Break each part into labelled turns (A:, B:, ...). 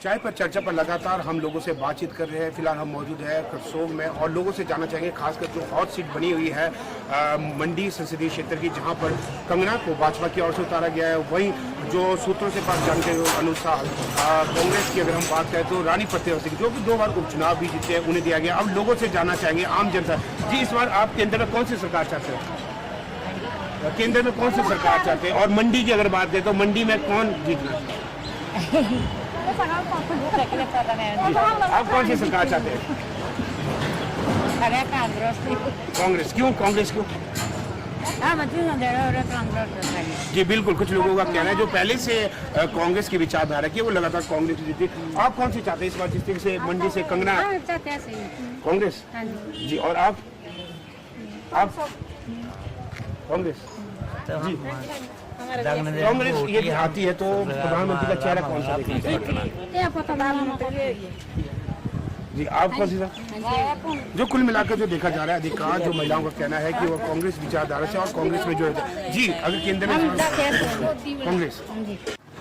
A: चाय पर चर्चा पर लगातार हम लोगों से बातचीत कर रहे हैं। फिलहाल हम मौजूद है करसोग में और लोगों से जानना चाहेंगे, खासकर जो हॉट सीट बनी हुई है मंडी संसदीय क्षेत्र की, जहां पर कंगना को भाजपा की ओर से उतारा गया है। वहीं जो सूत्रों से बात जानने के अनुसार कांग्रेस की अगर हम बात करें तो रानी फतेह जो कि 2 बार उपचुनाव भी जीते हैं, उन्हें दिया गया। अब लोगों से जानना चाहेंगे आम जनता जी, इस बार आप केंद्र में कौन सी सरकार चाहते हैं? केंद्र में कौन सी सरकार चाहते हैं? और मंडी की अगर बात करें तो मंडी में कौन जीतना? आप कौन सी सरकार चाहते हैं? कांग्रेस। क्यों कांग्रेस क्यों? जी बिल्कुल, कुछ लोगों का कहना है जो पहले से कांग्रेस की विचारधारा की वो लगातार कांग्रेस की जीती। आप कौन सी चाहते हैं इस बार जिस तरीके से मंडी से कंगना? कांग्रेस जी। और आप कांग्रेस जी। कांग्रेस ये आती है तो प्रधानमंत्री का चेहरा कौन सा देखना चाहिए? जी आप कौन सी? जो कुल मिलाकर जो देखा जा रहा है, अधिकांश जो महिलाओं का कहना है कि वो कांग्रेस विचारधारा से और कांग्रेस में जो है जी, अगर केंद्र में कांग्रेस।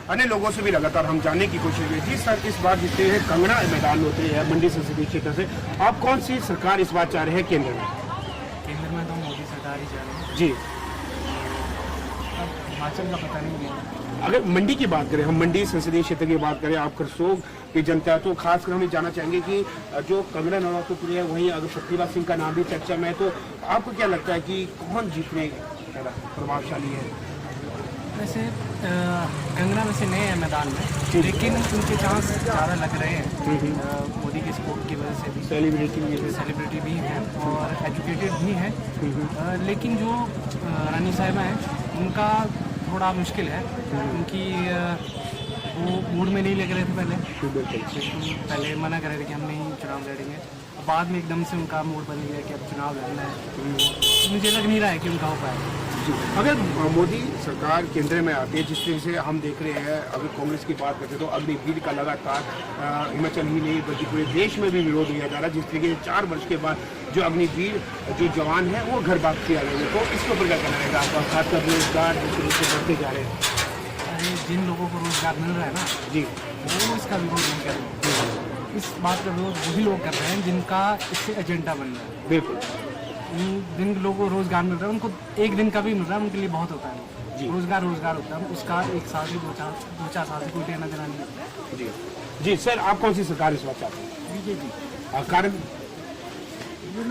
A: अन्य लोगों से भी लगातार हम जानने की कोशिश की जी। सर, इस बार जितने हैं कंगना मैदान में उतरी है मंडी संसदीय क्षेत्र से, आप कौन सी सरकार इस बार चाह रहे हैं केंद्र में?
B: केंद्र में तो मोदी सरकार ही चाह रहे हैं
A: जी।
B: हिमाचल का पता नहीं है।
A: अगर मंडी की बात करें, हम मंडी संसदीय क्षेत्र की बात करें, आप करसोग की जनता, तो खासकर हम ये जानना चाहेंगे कि जो कंगना नवाबपुरी है, वहीं अगर शक्तिलाल सिंह का नाम भी चर्चा में है, तो आपको क्या लगता है कि कौन जीतने प्रभावशाली है?
B: वैसे कंगना में से नए हैं मैदान में, लेकिन उनके चांस ज़्यादा लग रहे हैं मोदी के सपोर्ट की वजह से भी। सेलिब्रिटी भी हैं और एजुकेटेड भी हैं, लेकिन जो रानी साहिबा हैं उनका थोड़ा मुश्किल है, क्योंकि वो मूड में नहीं लग रहे थे पहले मना कर रहे थे कि हम नहीं चुनाव लड़ेंगे। बाद में एकदम से उनका मूड बन गया कि अब चुनाव लड़ना है। मुझे लग नहीं रहा है कि उनका हो पाएगा।
A: अगर मोदी सरकार केंद्र में आती है, जिस तरह से हम देख रहे हैं, अगर कांग्रेस की बात करते हैं तो अग्निवीर का लगातार हिमाचल ही नहीं बल्कि पूरे देश में भी विरोध किया जा रहा है। जिस तरीके से 4 वर्ष के बाद जो अग्निवीर जो जवान है वो घर वापसी आ रहे हैं, तो इसके ऊपर क्या कहना रहेगा आपका? खासकर रोजगार जिस तरीके से बढ़ते जा रहे हैं।
B: अरे जिन लोगों को रोजगार मिल रहा है ना
A: जी,
B: वो इसका विरोध नहीं कर रहे। इस बात का विरोध वही लोग कर रहे हैं जिनका इससे एजेंडा बन रहा है।
A: बिल्कुल।
B: जिन लोगों को रोजगार मिल रहा है, उनको एक दिन का भी मिल रहा है, उनके लिए बहुत होता है। रोजगार होता है, उसका 1 साल से 2-4 साल से कोई देना देना नहीं होता।
A: जी जी। सर, आप कौन सी सरकार इस बात चाहते हैं?
C: बीजेपी।
A: कारण?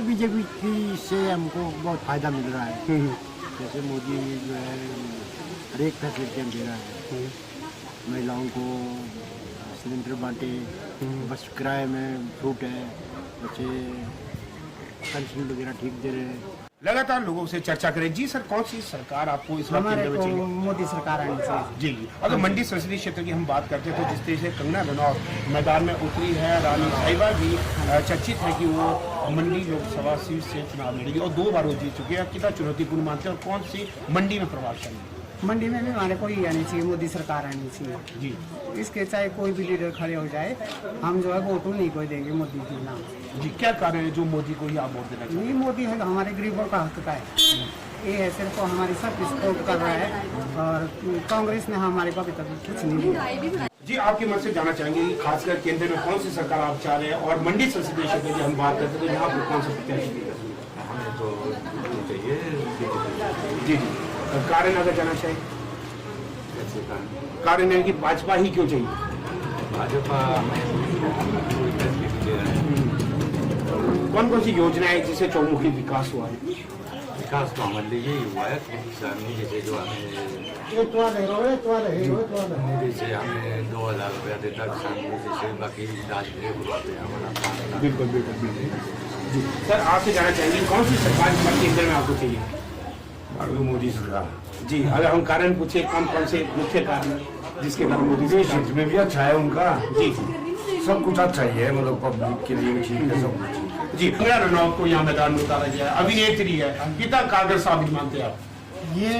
C: बीजेपी की से हमको बहुत फायदा मिल रहा है। जैसे मोदी जो है हर एक फैसिलिटी दे रहा है, महिलाओं को सिलेंडर बांटे, बस किराए में छूट है, बच्चे पेंशन वगैरह ठीक दे रहे हैं।
A: लगातार लोगों से चर्चा करें। जी सर, कौन सी सरकार आपको इस बार केंद्र में चाहिए?
C: मोदी सरकार आनी चाहिए।
A: जी जी। अगर मंडी संसदीय क्षेत्र की हम बात करते हैं तो जिस तरह से कंगना रनौत मैदान में उतरी है, रानी साहिबा भी चर्चित है कि वो मंडी लोकसभा सीट से चुनाव लड़ेगी और 2 बार वो जीत चुकी है। कितना चुनौतीपूर्ण मानते हैं और कौन सी मंडी में प्रभावशाली है?
C: मंडी में भी हमारे को ही आनी चाहिए, मोदी सरकार आनी चाहिए
A: जी।
C: इसके चाहे कोई भी लीडर खड़े हो जाए, हम जो है वोट नहीं कोई देंगे मोदी के नाम।
A: जी, क्या कारण है जो मोदी को ही आप वोट देना चाहिए?
C: ये मोदी है हमारे गरीबों का हक का है, ये है सिर्फ हमारी सब सपोर्ट कर रहा है, और कांग्रेस ने हमारे को अभी तक कुछ नहीं दिया।
A: जी, आपके मन से जानना चाहेंगे कि खासकर केंद्र में कौन सी सरकार आप चाह रहे हैं और मंडी संसदीय क्षेत्र की हम बात करते हैं तो यहाँ पर कौन सा प्रत्याशी?
D: हमें तो चाहिए
A: जी जी। कारण अगर जानना चाहिए? कारण है कि भाजपा ही क्यों चाहिए?
D: भाजपा
A: कौन कौन सी योजनाएं जिससे चौमुखी विकास हुआ है?
D: विकास तो हमारे लिए यही हुआ है, जैसे जो हमें जैसे हमें 2000 रुपया देता किसान, जैसे बाकी हमारा।
A: बिल्कुल बिल्कुल बिल्कुल। जी सर, आपसे जानना चाहेंगे कौन सी सरकार इस बार केंद्र में आपको चाहिए?
D: मोदी सरकार।
A: जी, अगर हम कारण पूछे कौन कौन से मुख्य कारण जिसके कारण मोदी
D: सरकार में भी अच्छा है उनका।
A: जी,
D: सब कुछ अच्छा ही है, मतलब पब्लिक के लिए ठीक है सब कुछ।
A: जी। कंगना रनौत को यहाँ मैदान में उतारा गया है, अभिनेत्री है, कितना कारगर साबित मानते हैं आप?
E: ये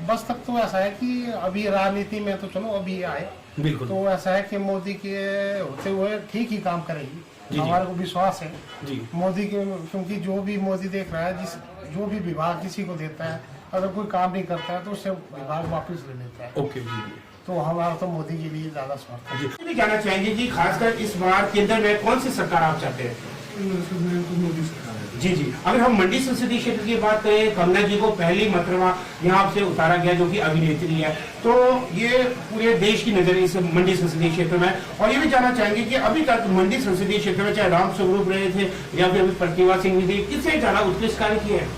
E: बस तक तो ऐसा है कि अभी राजनीति में तो चलो अभी आए,
A: बिल्कुल।
E: तो ऐसा है कि मोदी के होते हुए ठीक ही काम करेगी, हमारे को विश्वास है
A: जी।
E: मोदी के, क्योंकि जो भी मोदी देख रहा है, जो भी विभाग किसी को देता है, अगर कोई काम नहीं करता है तो उससे विभाग वापस ले लेता है।
A: ओके जी।
E: तो हमारा तो मोदी के लिए ज्यादा समर्थन है।
A: जी जानना चाहेंगे कि खासकर इस बार केंद्र में कौन सी सरकार आप चाहते हैं?
E: मोदी सरकार है।
A: जी जी, अगर हम मंडी संसदीय क्षेत्र की बात करें, कंगना जी को पहली मरतबा यहाँ से उतारा गया जो कि अभिनेत्री है, तो ये पूरे देश की नजर इस मंडी संसदीय क्षेत्र में। और ये भी जानना चाहेंगे कि अभी तक मंडी संसदीय क्षेत्र में चाहे राम स्वरूप रहे थे या फिर प्रतिभा सिंह जी, किससे ज्यादा उत्कृष्ट कार्य किए हैं?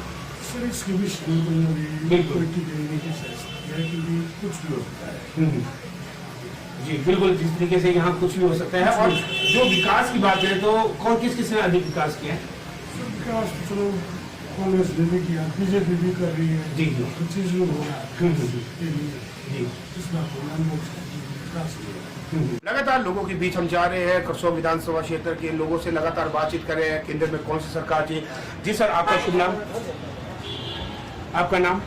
F: सर इसके भी
A: बिल्कुल
F: कुछ भी हो सकता है।
A: जी बिल्कुल, जिस तरीके से यहाँ कुछ भी हो सकता है। और जो विकास की बात करें तो कौन किसने अधिक विकास किया है?
F: विकास तो चलो कांग्रेस ने भी किया, बीजेपी भी कर रही है।
A: जी जी
F: हर चीज में हो रहा है।
A: जी
F: इसमें विकास
A: लगातार लोगों के बीच हम जा रहे हैं। करसोग विधानसभा क्षेत्र के लोगों से लगातार बातचीत कर रहे हैं, केंद्र में कौन सी सरकार चाहिए। जी सर, आपका शुभ नाम, आपका नाम,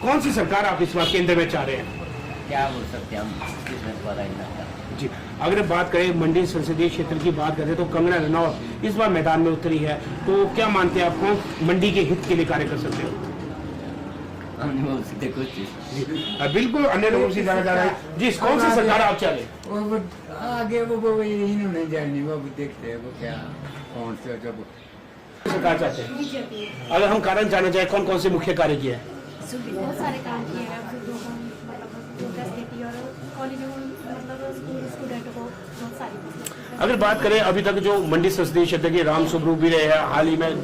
A: कौन सी सरकार आप इस बार केंद्र में चाह रहे हैं?
G: क्या बोल सकते हैं हम, इसमें पता ही नहीं था।
A: जी, अगर बात करें मंडी संसदीय क्षेत्र की बात करें तो कंगना रनौत इस बार मैदान में उतरी है, तो क्या मानते हैं आप कौन मंडी के हित के लिए कार्य कर सकते हो?
G: हम नहीं बोल सकते कुछ।
A: जी बिल्कुल, अन्य लोगों से जाना जा रहा है। जी, कौन सी सरकार आप चाह रहे हैं?
G: वो आगे वो इन्होंने जानी, वो देखते हैं वो क्या कौन से जब
A: सरकार चाहते हैं। अगर हम कारण जानना चाहें, कौन कौन से मुख्य कार्य किए हैं?
H: बहुत सारे काम किए हैं, कॉलेजों मतलब स्टूडेंटों को बहुत सारी।
A: अगर बात करें अभी तक जो मंडी संसदीय क्षेत्र के राम स्वरूप भी रहे हैं, हाल ही में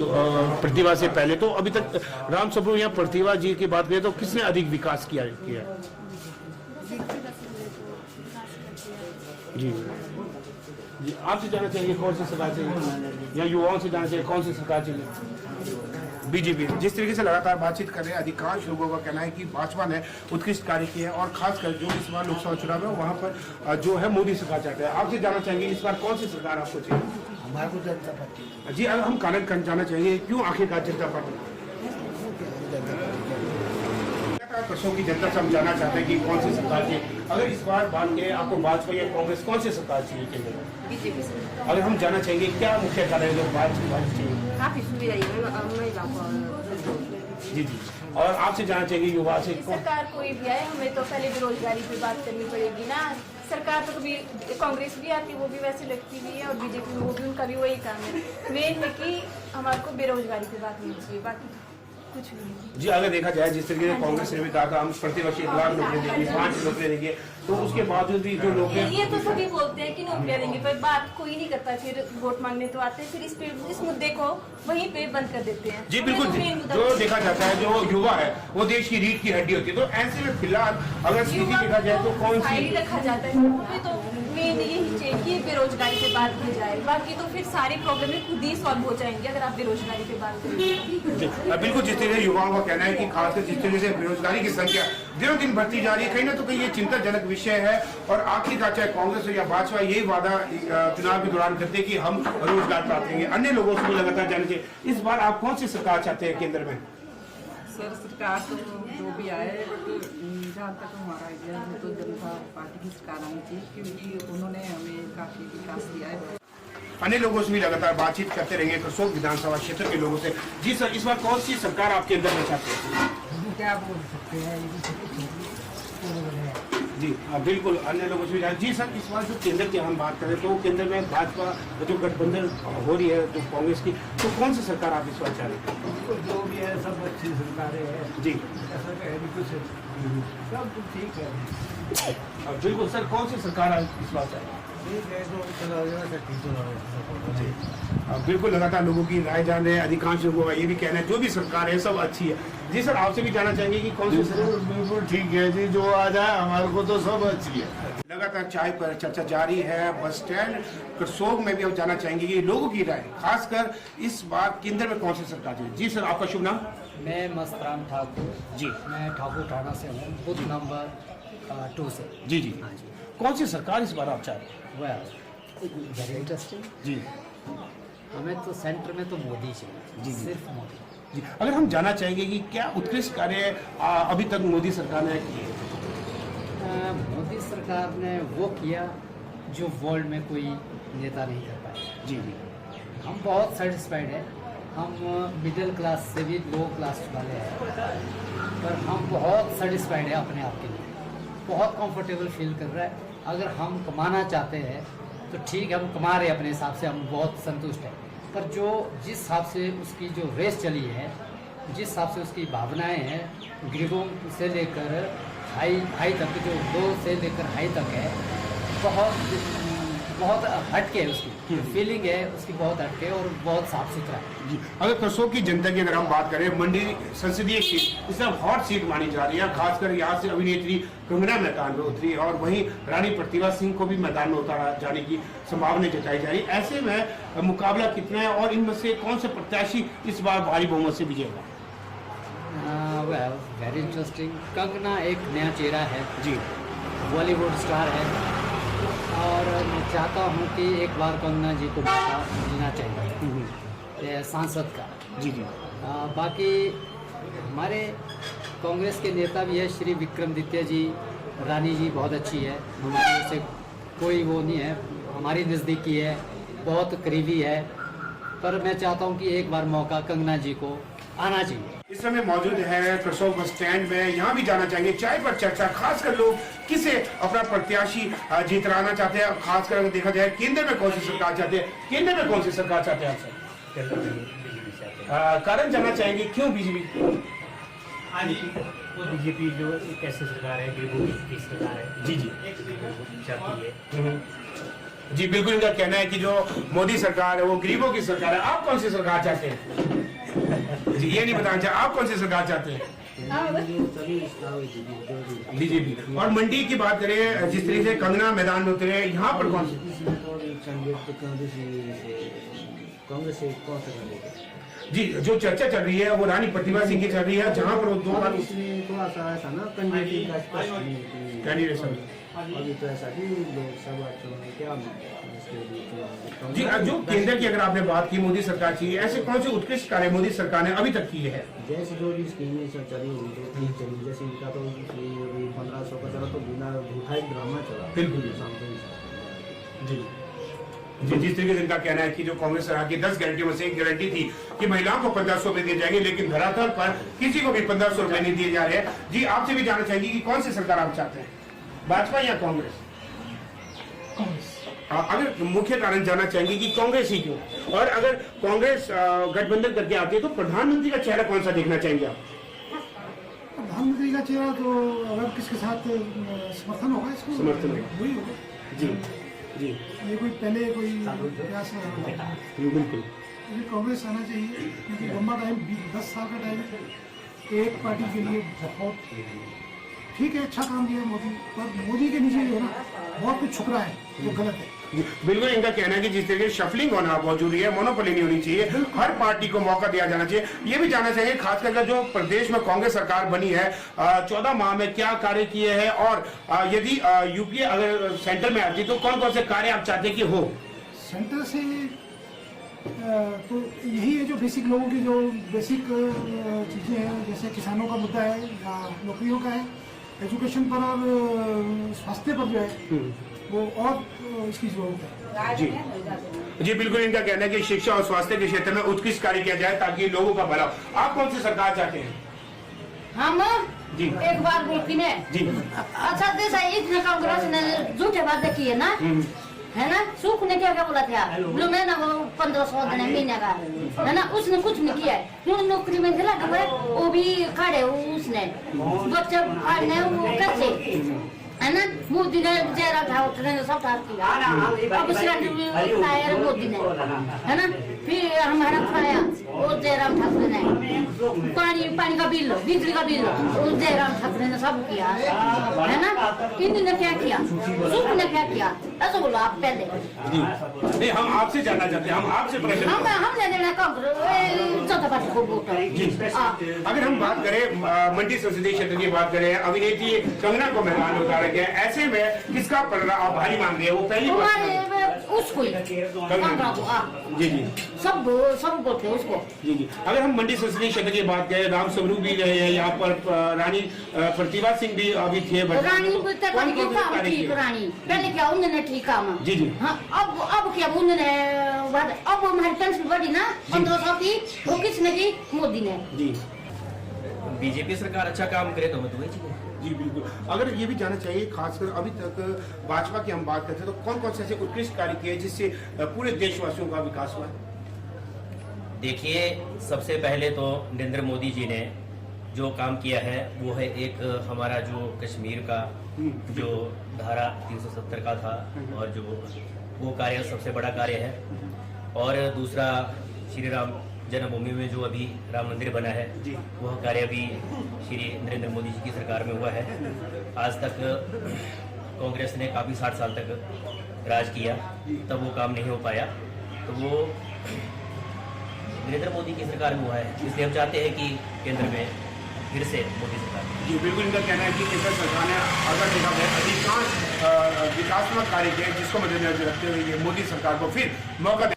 A: प्रतिभा से पहले, तो अभी तक राम स्वरूप या प्रतिभा जी की बात करें तो किसने अधिक विकास किया है? जी जी, आपसे जानना चाहिए कौन सी सरकार चाहिए, या युवाओं से जानना चाहिए कौन सी सरकार चाहिए? बीजेपी। जिस तरीके से लगातार बातचीत कर रहे हैं, अधिकांश लोगों का कहना है कि भाजपा ने उत्कृष्ट कार्य किए हैं और खासकर जो इस बार लोकसभा चुनाव है वहाँ पर जो है मोदी सरकार चाहते हैं। आपसे जानना चाहेंगे इस बार कौन सी सरकार आपको चाहिए?
C: हमारे को जनता पार्टी।
A: जी, अगर हम कारण जानना चाहिए क्यों आखिरकार जनता पार्टी? करसोग की जनता से हम जानना चाहते हैं कि कौन सी सरकार चाहिए। अगर इस बार बात करें, आपको भाजपा या कांग्रेस कौन सी सरकार चाहिए केंद्र में?
H: बीजेपी।
A: अगर हम जानना चाहेंगे क्या मुख्य कारण है जो भाजपा चाहिए?
H: काफी सुविधा महिलाओं को।
A: जी जी, और आपसे जानना चाहिए युवा से
H: सरकार कोई भी आए, हमें तो पहले बेरोजगारी पे बात करनी पड़ेगी ना। सरकार तो कभी कांग्रेस भी आती, वो भी वैसे लगती भी है, और बीजेपी वो भी, उनका भी वही काम है। मेन है कि हमारे को बेरोजगारी पे बात नहीं चाहिए, बाकी कुछ भी नहीं।
A: जी, अगर देखा जाए जिस तरीके से कांग्रेस ने भी कहा था हम प्रतिवर्ष 1 लाख नौकरी देंगे, 5 नौकरी देंगे, तो उसके बावजूद भी जो लोग
H: ये तो सभी बोलते हैं कि नौकरियां देंगे, पर बात कोई नहीं करता। फिर वोट मांगने तो आते हैं, फिर इस मुद्दे को वहीं पे बंद कर देते हैं।
A: जी बिल्कुल, जो देखा जाता है जो युवा है वो देश की रीढ़ की हड्डी होती है, तो ऐसे में फिलहाल अगर स्थिति देखा जाए तो कौन सी
H: रखा जाता है, तो मेन यही चाहिए कि बेरोजगारी पे बात की जाए। बाकी तो फिर सारी प्रॉब्लम खुद ही सॉल्व हो जाएंगी अगर आप बेरोजगारी पे बात करेंगे।
A: बिल्कुल, जिस तरीके युवाओं का कहना है कि खासकर जिस तरीके से बेरोजगारी की संख्या दिनों दिन बढ़ती जा रही है, कहीं ना तो कहीं ये चिंताजनक विषय है। और आखिरकार चाहे कांग्रेस हो या भाजपा यही वादा चुनाव के दौरान करते हैं कि हम रोजगार प्राप्त करेंगे। अन्य लोगों से भी लगातार जानना चाहिए, इस बार आप कौन सी सरकार चाहते हैं केंद्र में?
I: सर सरकार तो जो भी आए, जहाँ तक हमारा आइडिया है तो जनता पार्टी की सरकार आनी चाहिए, क्योंकि उन्होंने हमें काफ़ी विकास दिया है।
A: अन्य लोगों से भी लगातार बातचीत करते रहेंगे करसोग विधानसभा क्षेत्र के लोगों से। जी सर, इस बार कौन सी सरकार आप केंद्र में चाहते हैं?
C: क्या बोल सकते हैं,
A: जी हाँ बिल्कुल, अन्य लोगों से भी जी सर, इस बार जो केंद्र की हम बात करें तो केंद्र में भाजपा जो गठबंधन हो रही है जो कांग्रेस की, तो कौन सी सरकार आप इस बार चाह रहे हैं?
C: जो भी है सब अच्छी सरकारें हैं
A: जी,
C: ऐसा कह नहीं कुछ, सब ठीक है।
A: बिल्कुल सर, कौन सी सरकार आप इस बार चाह रहे हैं? बिल्कुल, लगातार लोगों की राय जान रहे हैं, अधिकांश लोगों का ये भी कहना है जो भी सरकार है सब अच्छी है। जी सर, आपसे भी जानना चाहेंगे कि कौन सी सरकार?
F: बिल्कुल ठीक है जी, जो आ जाए हमारे को तो सब अच्छी है।
A: लगातार चाय पर चर्चा जारी है बस स्टैंड करसोग में भी हम जानना चाहेंगे कि लोगों की राय खासकर इस बार केंद्र में कौन सी सरकार चाहिए। जी सर, आपका शुभ नाम?
B: मैं मस्तराम ठाकुर
A: जी,
B: मैं ठाकुर ठाणा से हूँ, बूथ नंबर 2 से।
A: जी जी, कौन सी सरकार इस बार आप चाह रहे हैं?
B: Very interesting.
A: जी
B: हमें तो सेंटर में तो मोदी चाहिए,
A: जी,
B: सिर्फ मोदी।
A: जी, अगर हम जानना चाहेंगे कि क्या उत्कृष्ट कार्य अभी तक मोदी सरकार ने किए?
B: मोदी सरकार ने वो किया जो वर्ल्ड में कोई नेता नहीं कर पाया।
A: जी जी,
B: हम बहुत सेटिस्फाइड हैं, हम मिडिल क्लास से भी लो क्लास वाले हैं, पर हम बहुत सेटिस्फाइड हैं अपने आप के लिए।
J: बहुत कंफर्टेबल फील कर रहा है। अगर हम कमाना चाहते हैं तो ठीक है, हम कमा रहे हैं अपने हिसाब से, हम बहुत संतुष्ट हैं। पर जो जिस हिसाब से उसकी जो रेस चली है, जिस हिसाब से उसकी भावनाएं हैं, गरीबों से लेकर हाई तक, जो लो से लेकर हाई तक है, बहुत हटके है उसकी फीलिंग है, उसकी बहुत हटके और बहुत साफ सुथरा है
A: जी। अगर करसोग की जनता की अगर हम बात करें, मंडी संसदीय सीट इस समय हॉट सीट मानी जा रही है, खासकर यहाँ से अभिनेत्री कंगना मैदान में उतरी और वहीं रानी प्रतिभा सिंह को भी मैदान में उतारा जाने की संभावना जताई जा रही है। ऐसे में मुकाबला कितना है और इनमें से कौन से प्रत्याशी इस बार भारी बहुमत से विजेगा?
J: Very interesting. कंगना एक नया चेहरा है
A: जी,
J: बॉलीवुड स्टार है और मैं चाहता हूँ कि एक बार कंगना जी को मौका मिलना चाहिए सांसद का।
A: जी जी।
J: बाकी हमारे कांग्रेस के नेता भी है श्री विक्रमादित्य जी, रानी जी बहुत अच्छी है, हमारे उससे कोई वो नहीं है, हमारी नज़दीकी है, बहुत करीबी है। पर मैं चाहता हूँ कि एक बार मौका कंगना जी को आना चाहिए।
A: इस समय मौजूद है करसोग बस स्टैंड में, यहाँ भी जाना चाहेंगे चाय पर चर्चा, खासकर लोग किसे अपना प्रत्याशी जीतराना चाहते हैं, खासकर अगर देखा जाए केंद्र में कौन सी सरकार चाहते हैं, केंद्र में कौन सी सरकार चाहते हैं आप सर? कारण जानना चाहेंगे क्यों बीजेपी?
B: बीजेपी जो एक ऐसी सरकार है, गरीबों की सरकार है।
A: जी जी
B: चाहती है।
A: जी बिल्कुल, इनका कहना है कि जो मोदी सरकार है वो गरीबों की सरकार है। आप कौन सी सरकार चाहते हैं? जी ये नहीं बताना चाहिए, आप कौन सी सरकार चाहते हैं? बीजेपी। और मंडी की बात करें, जिस तरीके से कंगना मैदान में उतरे, यहाँ पर कौन सी?
C: कांग्रेस से कौन सा
A: जी जो चर्चा चल रही है वो रानी प्रतिभा सिंह की चल रही है, जहाँ पर वो दो बार
C: थोड़ा सा ऐसा ना
A: कैंडिडेट
C: अभी तो ऐसा कि लोकसभा चुनाव क्या
A: जी। जो केंद्र की अगर आपने बात की, मोदी सरकार चाहिए, ऐसे कौन से उत्कृष्ट कार्य मोदी सरकार ने अभी तक किए हैं?
C: जैसे जो भी स्कीमें चली हुई तो ठीक चली, जैसे इनका तो 1500 का चला तो बिना झूठा एक ड्रामा चला।
A: बिल्कुल जी जी। जिस तरीके से इनका कहना है कि जो कांग्रेस सरकार की 10 गारंटियों में से एक गारंटी थी कि महिलाओं को 1500 रुपए दिए जाएंगे, लेकिन धरातल पर किसी को भी 1500 रुपए नहीं दिए जा रहे हैं। जी आपसे भी जानना चाहेंगे कि कौन सी सरकार आप चाहते हैं, भाजपा या कांग्रेस? अगर मुख्य कारण जानना चाहेंगे कि कांग्रेस ही क्यों, और अगर कांग्रेस गठबंधन करके आती है तो प्रधानमंत्री का चेहरा कौन सा देखना चाहेंगे आप?
F: प्रधानमंत्री का चेहरा तो अगर किसके साथ समर्थन होगा, इसको
A: समर्थन होगा,
F: वही होगा।
A: जी जी।
F: ये कोई पहले कोई प्रयास
A: बिल्कुल
F: कांग्रेस आना चाहिए, क्योंकि लंबा टाइम 10 साल का टाइम एक पार्टी के लिए बहुत ठीक है, अच्छा काम किया मोदी, पर मोदी के नीचे जो है ना बहुत कुछ छुप रहा है जो गलत है।
A: बिल्कुल इनका कहना है कि जिस तरीके शफलिंग होना बहुत जरूरी है, मोनोपोली नहीं होनी चाहिए, हर पार्टी को मौका दिया जाना चाहिए। ये भी जानना चाहिए खासकर जो प्रदेश में कांग्रेस सरकार बनी है, 14 माह में क्या कार्य किए हैं, और यदि यूपीए अगर सेंटर में आती तो कौन कौन से कार्य आप चाहते हैं कि हो?
F: सेंटर से तो यही है जो बेसिक लोगों की जो बेसिक चीजें हैं, जैसे किसानों का मुद्दा है या नौकरियों का है, एजुकेशन पर और स्वास्थ्य पर जो है वो और इसकी जरूरत है।
A: जी जी बिल्कुल, इनका कहना है कि शिक्षा और स्वास्थ्य के क्षेत्र में उत्कृष्ट कार्य किया जाए ताकि लोगों का भला। आप कौन सी सरकार चाहते हैं?
K: हम
A: जी
K: एक बार बोलती मैं
A: जी।
K: अच्छा देश इतने कांग्रेस ने झूठे बातें की है ना, है ना, सुख ने क्या क्या बोला था, बोलो मैं ना वो 1500 देने महीने का है ना, उसने कुछ नहीं किया है। नौकरी में दिला कि वो भी खड़े उसने बच्चे पढ़ने वो कैसे है ना, मोदी ने जयराम ठाकुर ने सब किया, अब सिलेंडर मोदी ने है ना, फिर हमारा खाया वो जयराम ठाकुर ने, पानी का बिल, बिजली का बिल वो जयराम ठाकुर ने सब किया है ना। इन्होंने क्या किया, सुख ने क्या किया, ऐसा बोलो आप पहले।
A: नहीं हम आपसे जानना चाहते हैं, हम आपसे प्रश्न
K: हमने देना कांग्रेस जनता पार्टी को वोट।
A: अगर हम बात करें मंडी संसदीय क्षेत्र की बात करें, अभिनेत्री कंगना को मैदान में उतारा गया, ऐसे में किसका आप भारी मान रहे हैं? वो पहली
K: उसको
A: जी जी
K: सब बोलते उसको।
A: जी जी। अगर हम मंडी संसदीय क्षेत्र की बात करें, राम स्वरूप भी रहे हैं यहाँ पर, रानी प्रतिभा सिंह भी अभी थे,
K: रानी ठीक, रानी पहले क्या उन्होंने ठीक काम
A: जी जी।
K: हाँ अब क्या उन्होंने, अब हमारी पेंशन बढ़ी ना 1500 की, वो किसने की, मोदी ने।
A: जी
B: बीजेपी सरकार अच्छा काम करे तो हमें तो वही चाहिए।
A: जी बिल्कुल। अगर ये भी जानना चाहिए, खासकर अभी तक भाजपा की हम बात करते हैं तो कौन कौन से ऐसे उत्कृष्ट कार्य किए जिससे पूरे देशवासियों का विकास हुआ है?
L: देखिए, सबसे पहले तो नरेंद्र मोदी जी ने जो काम किया है वो है एक हमारा जो कश्मीर का जो धारा 370 का था और जो वो कार्य सबसे बड़ा कार्य है। और दूसरा श्री राम जन्मभूमि में जो अभी राम मंदिर बना है वह कार्य भी श्री नरेंद्र मोदी जी की सरकार में हुआ है। आज तक कांग्रेस ने काफ़ी 60 साल तक राज किया, तब वो काम नहीं हो पाया, तो वो नरेंद्र मोदी की सरकार में हुआ है। इसलिए हम चाहते हैं कि केंद्र में फिर से मोदी सरकार।
A: जी बिल्कुल, इनका कहना है कि केंद्र सरकार ने अगर देखा जाए अधिकांश विकासात्मक कार्य किए जिसको मद्देनजर रखते हुए ये मोदी सरकार को फिर मौका